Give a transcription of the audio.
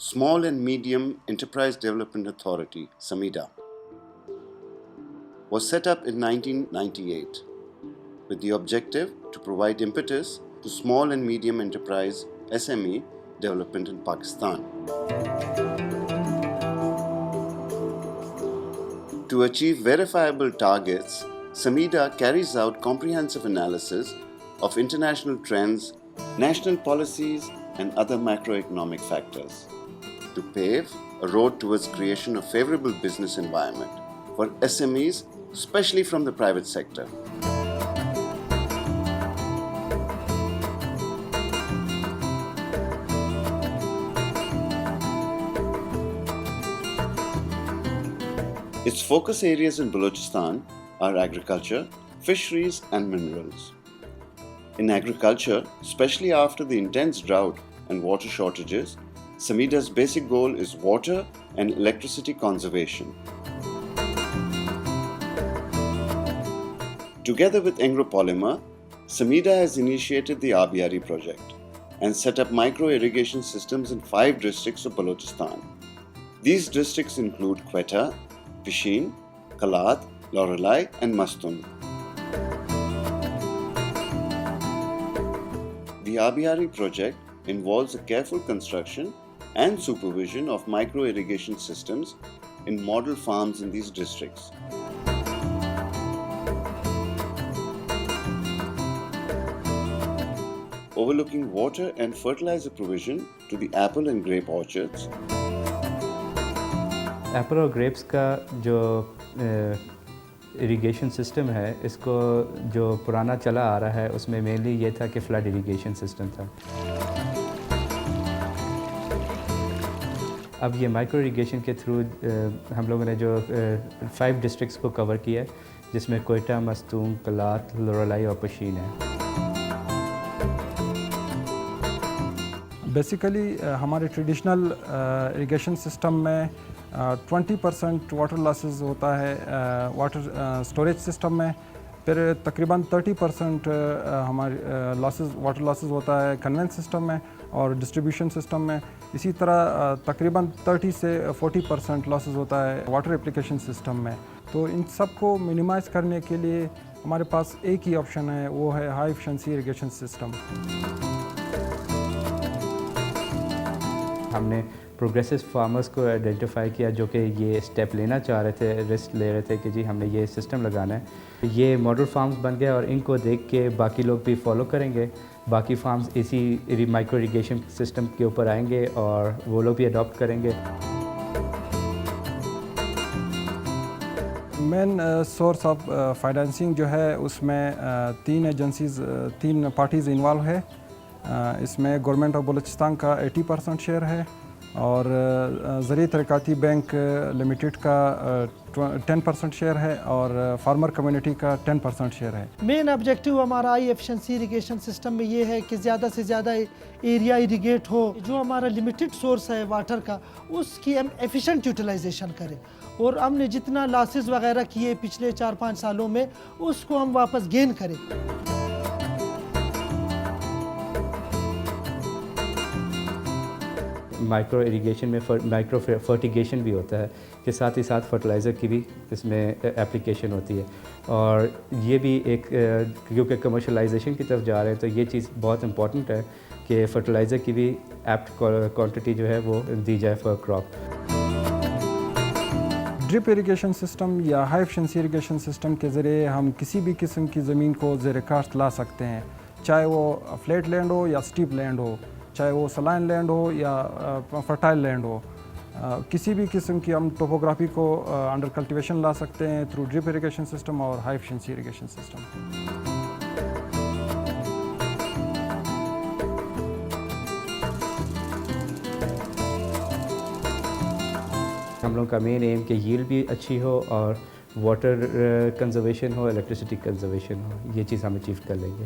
Small and Medium Enterprise Development Authority, SMEDA, was set up in 1998 with the objective to provide impetus to small and medium enterprise SME development in Pakistan. To achieve verifiable targets, SMEDA carries out comprehensive analysis of international trends, national policies, and other macroeconomic factors to pave a road towards creation of favorable business environment for SMEs, especially from the private sector. Its focus areas in Balochistan are agriculture, fisheries, and minerals. In agriculture, especially after the intense drought and water shortages, SMEDA's basic goal is water and electricity conservation. Together with Engro-Polymer, SMEDA has initiated the RBRE project and set up micro-irrigation systems in 5 districts of Balochistan. These districts include Quetta, Pishin, Kalat, Loralai, and Mastun. The RBRE project involves the careful construction and supervision of micro-irrigation systems in model farms in these districts. Overlooking water and fertilizer provision to the apple and grape orchards. Apple اور grapes کا جو irrigation system ہے، اس کو جو پرانا چلا آ رہا ہے اس میں مینلی یہ تھا کہ فلڈ اریگیشن سسٹم تھا. اب یہ مائکرو اریگیشن کے تھرو ہم لوگوں نے جو 5 ڈسٹرکٹس کو کور کیا ہے، جس میں کوئٹہ، مستونگ، کلات، لورالائی اور پشین ہے. بیسیکلی ہمارے ٹریڈیشنل اریگیشن سسٹم میں 20% واٹر لاسز ہوتا ہے واٹر اسٹوریج سسٹم میں، پھر تقریباً 30% ہمارے واٹر لاسز ہوتا ہے کنوینس سسٹم میں اور ڈسٹریبیوشن سسٹم میں. اسی طرح تقریباً 30 سے 40% لاسز ہوتا ہے واٹر اپلیکیشن سسٹم میں. تو ان سب کو منیمائز کرنے کے لیے ہمارے پاس ایک ہی آپشن ہے، وہ ہے ہائی ایفیشنسی اریگیشن سسٹم. ہم نے پروگریسو فارمرز کو آئیڈینٹیفائی کیا جو کہ یہ اسٹیپ لینا چاہ رہے تھے، رسک لے رہے تھے کہ جی ہم نے یہ سسٹم لگانا ہے. یہ ماڈل فارمز بن گئے اور ان کو دیکھ کے باقی لوگ بھی فالو کریں گے. باقی فارمز اسی مائکرو اریگیشن سسٹم کے اوپر آئیں گے اور وہ لوگ بھی اڈاپٹ کریں گے. مین سورس آف فائنینسنگ جو ہے اس میں 3 پارٹیز انوالو ہے. اس میں گورنمنٹ آف بلوچستان کا 80% شیئر ہے اور زرعی ترقیاتی بینک لمیٹڈ کا 10% شیئر ہے اور فارمر کمیونٹی کا 10% شیئر ہے. مین آبجیکٹیو ہمارا ہائی ایفیشنسی اریگیشن سسٹم میں یہ ہے کہ زیادہ سے زیادہ ایریا اریگیٹ ہو. جو ہمارا لمیٹڈ سورس ہے واٹر کا، اس کی ہم ایفیشنٹ یوٹیلائزیشن کریں اور ہم نے جتنا لاسز وغیرہ کیے پچھلے 4-5 سالوں میں اس کو ہم واپس گین کریں. مائکرو اریگیشن میں مائکرو فرٹیگیشن بھی ہوتا ہے کہ ساتھ ہی ساتھ فرٹیلائزر کی بھی اس میں اپلیکیشن ہوتی ہے. اور یہ بھی ایک کیونکہ کمرشلائزیشن کی طرف جا رہے ہیں تو یہ چیز بہت امپورٹنٹ ہے کہ فرٹیلائزر کی بھی ایپٹ کوانٹٹی جو ہے وہ دی جائے for crop. Drip irrigation system یا ہائی ایفیشنسی اریگیشن سسٹم کے ذریعے ہم کسی بھی قسم کی زمین کو زیر کاشت لا سکتے ہیں، چاہے وہ فلیٹ لینڈ ہو یا سٹیپ لینڈ ہو، چاہے وہ سلائن لینڈ ہو یا فرٹائل لینڈ ہو. کسی بھی قسم کی ہم ٹوپوگرافی کو انڈر کلٹیویشن لا سکتے ہیں تھرو ڈرپ اریگیشن سسٹم اور ہائی ایفیشنسی اریگیشن سسٹم. ہم لوگ کا مین ایم کہ ییلڈ بھی اچھی ہو اور واٹر کنزرویشن ہو، الیکٹریسٹی کنزرویشن ہو. یہ چیز ہم اچیو کر لیں گے.